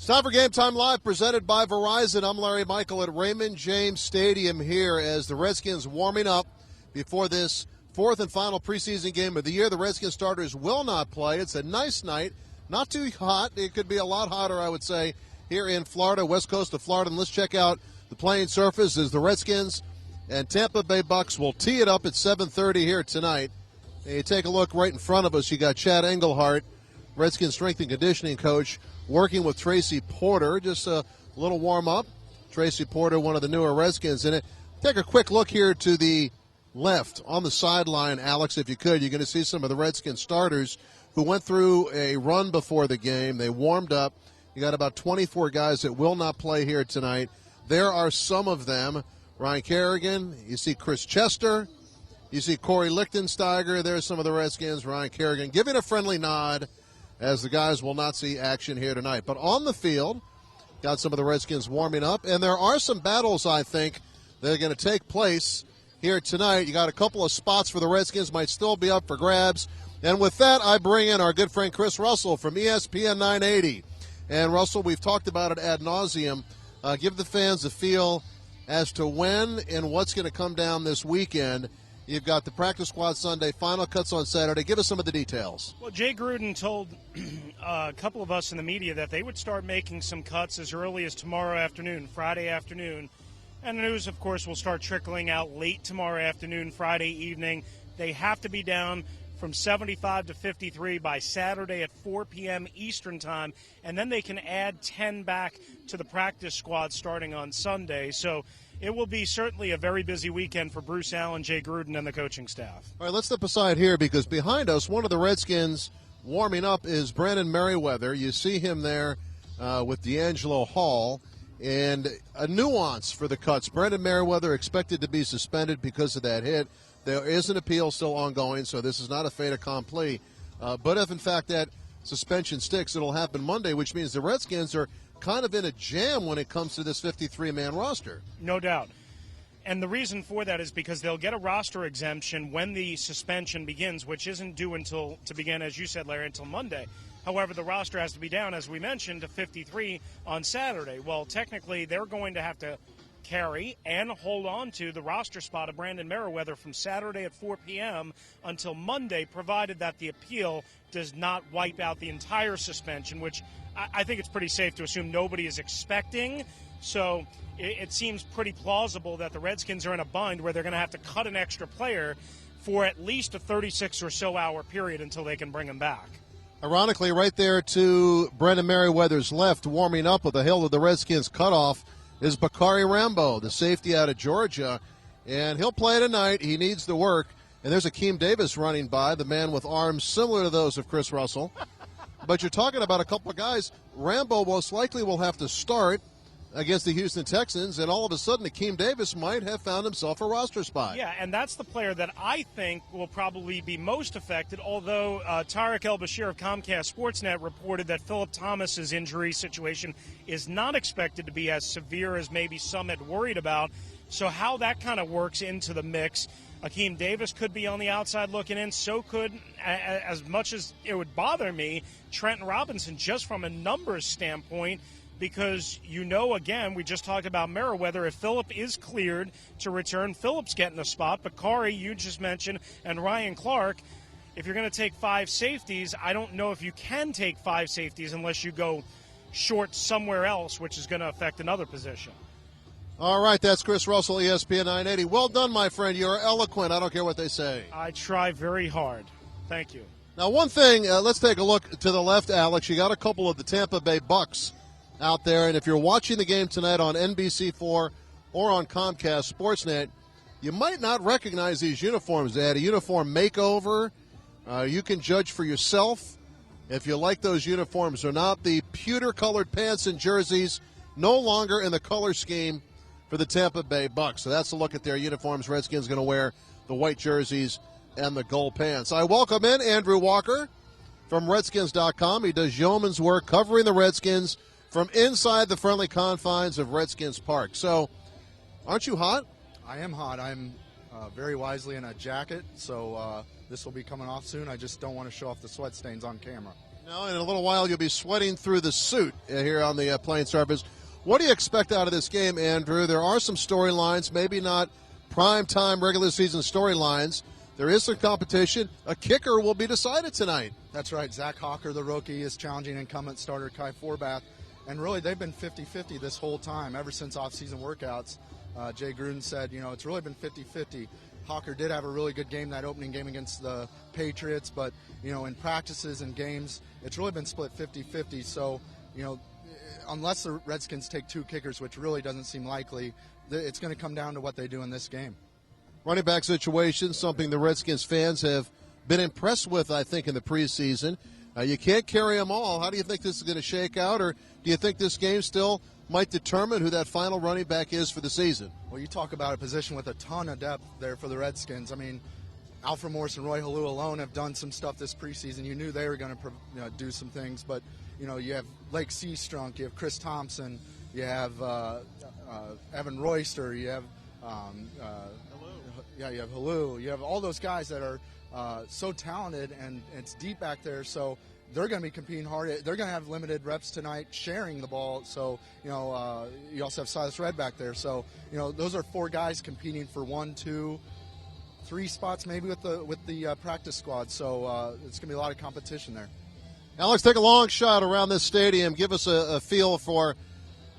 It's time for Game Time Live, presented by Verizon. I'm Larry Michael at Raymond James Stadium here as the Redskins warming up before this fourth and final preseason game of the year. The Redskins starters will not play. It's a nice night, not too hot. It could be a lot hotter, I would say, here in Florida, west coast of Florida. And let's check out the playing surface as the Redskins and Tampa Bay Bucks will tee it up at 7:30 here tonight. And you take a look right in front of us. You got Chad Engelhart, Redskins strength and conditioning coach, working with Tracy Porter. Just a little warm-up. Tracy Porter, one of the newer Redskins in it. Take a quick look here to the left on the sideline, Alex, if you could. You're going to see some of the Redskins starters who went through a run before the game. They warmed up. You got about 24 guys that will not play here tonight. There are some of them. Ryan Kerrigan, you see Chris Chester, you see Corey Lichtensteiger. There's some of the Redskins. Ryan Kerrigan giving a friendly nod as the guys will not see action here tonight. But on the field, got some of the Redskins warming up, and there are some battles, I think, that are going to take place here tonight. You got a couple of spots for the Redskins, might still be up for grabs. And with that, I bring in our good friend Chris Russell from ESPN 980. And, Russell, we've talked about it ad nauseum. Give the fans a feel as to when and what's going to come down this weekend. You've got the practice squad Sunday, final cuts on Saturday. Give us some of the details. Well, Jay Gruden told a couple of us in the media that they would start making some cuts as early as tomorrow afternoon, Friday afternoon. And the news, of course, will start trickling out late tomorrow afternoon, Friday evening. They have to be down from 75 to 53 by Saturday at 4 p.m. Eastern Time, and then they can add 10 back to the practice squad starting on Sunday. So it will be certainly a very busy weekend for Bruce Allen, Jay Gruden, and the coaching staff. All right, let's step aside here because behind us, one of the Redskins warming up is Brandon Merriweather. You see him there with D'Angelo Hall. And a nuance for the cuts. Brandon Merriweather expected to be suspended because of that hit. There is an appeal still ongoing, so this is not a fait accompli. But if, in fact, that suspension sticks, it'll happen Monday, which means the Redskins are kind of in a jam when it comes to this 53-man roster. No doubt. And the reason for that is because they'll get a roster exemption when the suspension begins, which isn't due to begin, as you said, Larry, until Monday. However, the roster has to be down, as we mentioned, to 53 on Saturday. Well, technically, they're going to have to carry and hold on to the roster spot of Brandon Merriweather from Saturday at 4 p.m. until Monday, provided that the appeal does not wipe out the entire suspension, which I think it's pretty safe to assume nobody is expecting. So it seems pretty plausible that the Redskins are in a bind where they're going to have to cut an extra player for at least a 36 or so hour period until they can bring him back. Ironically, right there to Brandon Merriweather's left, warming up with the hill of the Redskins cutoff, is Bakari Rambo, the safety out of Georgia. And he'll play tonight. He needs the work. And there's Akeem Davis running by, the man with arms similar to those of Chris Russell. But you're talking about a couple of guys. Rambo most likely will have to start against the Houston Texans, and all of a sudden Akeem Davis might have found himself a roster spot. Yeah, and that's the player that I think will probably be most affected, although Tarek El-Bashir of Comcast Sportsnet reported that Philip Thomas's injury situation is not expected to be as severe as maybe some had worried about. So how that kind of works into the mix, Akeem Davis could be on the outside looking in, so could, as much as it would bother me, Trenton Robinson, just from a numbers standpoint. Because, again, we just talked about Merriweather. If Phillip is cleared to return, Phillip's getting a spot. Bakari, you just mentioned, and Ryan Clark, if you're going to take 5 safeties, I don't know if you can take 5 safeties unless you go short somewhere else, which is going to affect another position. All right, that's Chris Russell, ESPN 980. Well done, my friend. You're eloquent. I don't care what they say. I try very hard. Thank you. Now, one thing, let's take a look to the left, Alex. You got a couple of the Tampa Bay Bucks out there, and if you're watching the game tonight on NBC4 or on Comcast Sportsnet, you might not recognize these uniforms. They had a uniform makeover. You can judge for yourself if you like those uniforms or not. The pewter-colored pants and jerseys no longer in the color scheme for the Tampa Bay Bucks. So that's a look at their uniforms. Redskins going to wear the white jerseys and the gold pants. I welcome in Andrew Walker from Redskins.com. He does yeoman's work covering the Redskins from inside the friendly confines of Redskins Park. So, aren't you hot? I am hot. I'm very wisely in a jacket, so this will be coming off soon. I just don't want to show off the sweat stains on camera. No, in a little while you'll be sweating through the suit here on the playing surface. What do you expect out of this game, Andrew? There are some storylines, maybe not prime-time regular season storylines. There is some competition. A kicker will be decided tonight. That's right. Zach Hawker, the rookie, is challenging incumbent starter Kai Forbath. And really, they've been 50-50 this whole time, ever since off-season workouts. Jay Gruden said, it's really been 50-50. Hawker did have a really good game that opening game against the Patriots, but, in practices and games, it's really been split 50-50. So, unless the Redskins take two kickers, which really doesn't seem likely, it's going to come down to what they do in this game. Running back situation, something the Redskins fans have been impressed with, I think, in the preseason. You can't carry them all. How do you think this is going to shake out, or do you think this game still might determine who that final running back is for the season? Well, you talk about a position with a ton of depth there for the Redskins. I mean, Alfred Morris and Roy Halou alone have done some stuff this preseason. You knew they were going to do some things, but, you have Lake Seastrunk, you have Chris Thompson, you have Evan Royster, you have you have Halou, you have all those guys that are so talented, and it's deep back there, so they're going to be competing hard. They're going to have limited reps tonight sharing the ball, so you also have Silas Red back there, so those are four guys competing for 1, 2, 3 spots maybe with the practice squad, so it's going to be a lot of competition there. Alex, take a long shot around this stadium. Give us a feel for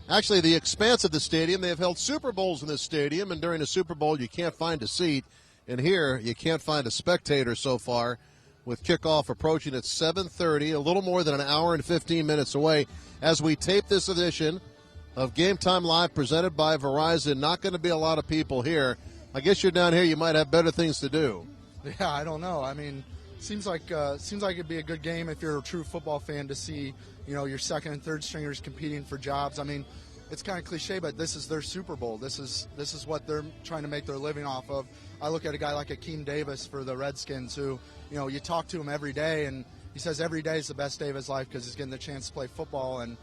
actually the expanse of the stadium. They have held Super Bowls in this stadium, and during a Super Bowl you can't find a seat. And here you can't find a spectator so far, with kickoff approaching at 7:30, a little more than an hour and 15 minutes away. As we tape this edition of Gametime Live presented by Verizon, not going to be a lot of people here. I guess you're down here, you might have better things to do. Yeah, I don't know. I mean, seems like it'd be a good game if you're a true football fan to see, your second and third stringers competing for jobs. I mean, it's kind of cliche, but this is their Super Bowl. This is what they're trying to make their living off of. I look at a guy like Akeem Davis for the Redskins who, you talk to him every day, and he says every day is the best day of his life because he's getting the chance to play football, and,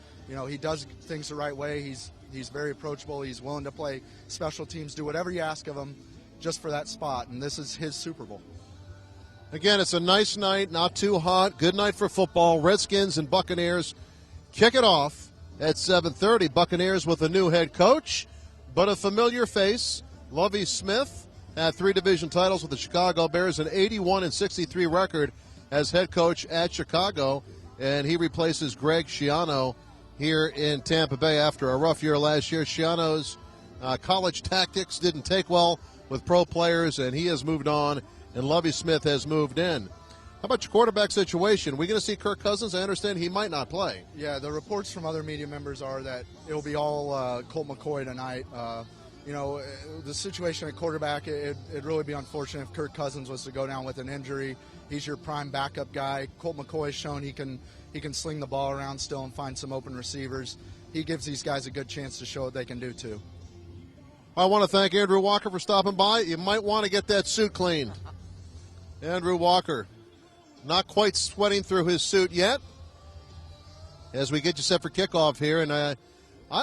he does things the right way. He's very approachable. He's willing to play special teams, do whatever you ask of him just for that spot, and this is his Super Bowl. Again, it's a nice night, not too hot, good night for football. Redskins and Buccaneers kick it off at 7:30. Buccaneers with a new head coach, but a familiar face. Lovie Smith had 3 division titles with the Chicago Bears, an 81-63 record as head coach at Chicago, and he replaces Greg Schiano here in Tampa Bay after a rough year last year. Schiano's college tactics didn't take well with pro players, and he has moved on, and Lovie Smith has moved in. How about your quarterback situation? We're going to see Kirk Cousins. I understand he might not play. Yeah, the reports from other media members are that it'll be all Colt McCoy tonight. The situation at quarterback, it'd really be unfortunate if Kirk Cousins was to go down with an injury. He's your prime backup guy. Colt McCoy has shown he can sling the ball around still and find some open receivers. He gives these guys a good chance to show what they can do too. I want to thank Andrew Walker for stopping by. You might want to get that suit cleaned. Andrew Walker, not quite sweating through his suit yet as we get you set for kickoff here. And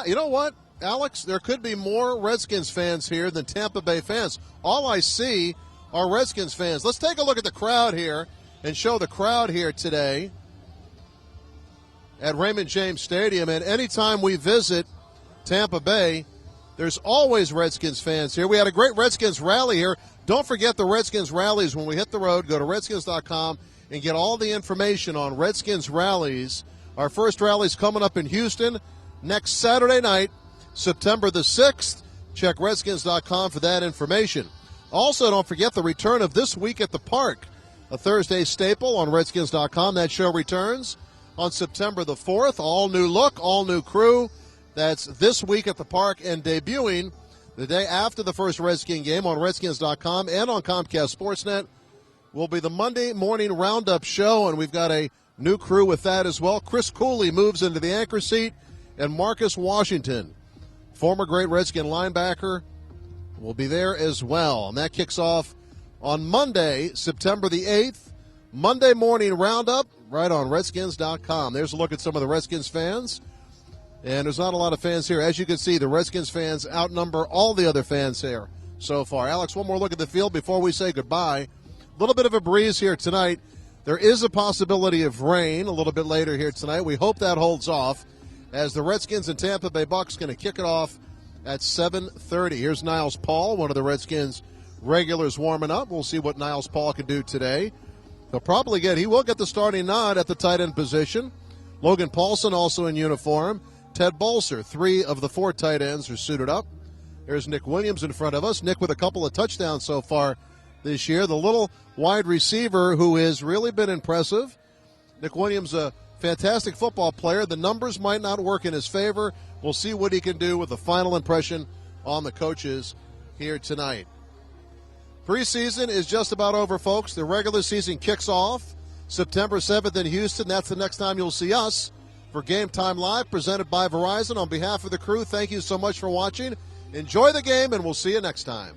you know what, Alex? There could be more Redskins fans here than Tampa Bay fans. All I see are Redskins fans. Let's take a look at the crowd here and show the crowd here today at Raymond James Stadium. And anytime we visit Tampa Bay, there's always Redskins fans here. We had a great Redskins rally here. Don't forget the Redskins rallies when we hit the road. Go to redskins.com and get all the information on Redskins rallies. Our first rally's coming up in Houston next Saturday night, September the 6th. Check redskins.com for that information. Also, don't forget the return of This Week at the Park, a Thursday staple on redskins.com. That show returns on September the 4th. All new look, all new crew. That's This Week at the Park, and debuting the day after the first Redskin game on redskins.com and on Comcast Sportsnet will be the Monday morning roundup show, and we've got a new crew with that as well. Chris Cooley moves into the anchor seat, and Marcus Washington, former great Redskin linebacker, will be there as well. And that kicks off on Monday, September the 8th. Monday morning roundup right on redskins.com. There's a look at some of the Redskins fans. And there's not a lot of fans here. As you can see, the Redskins fans outnumber all the other fans here so far. Alex, one more look at the field before we say goodbye. A little bit of a breeze here tonight. There is a possibility of rain a little bit later here tonight. We hope that holds off as the Redskins and Tampa Bay Bucs going to kick it off at 7:30. Here's Niles Paul, one of the Redskins regulars warming up. We'll see what Niles Paul can do today. He will get the starting nod at the tight end position. Logan Paulson also in uniform. Ted Bolser, 3 of the 4 tight ends are suited up. There's Nick Williams in front of us. Nick with a couple of touchdowns so far this year. The little wide receiver who has really been impressive. Nick Williams, a fantastic football player. The numbers might not work in his favor. We'll see what he can do with the final impression on the coaches here tonight. Preseason is just about over, folks. The regular season kicks off September 7th in Houston. That's the next time you'll see us for Game Time Live, presented by Verizon. On behalf of the crew, thank you so much for watching. Enjoy the game, and we'll see you next time.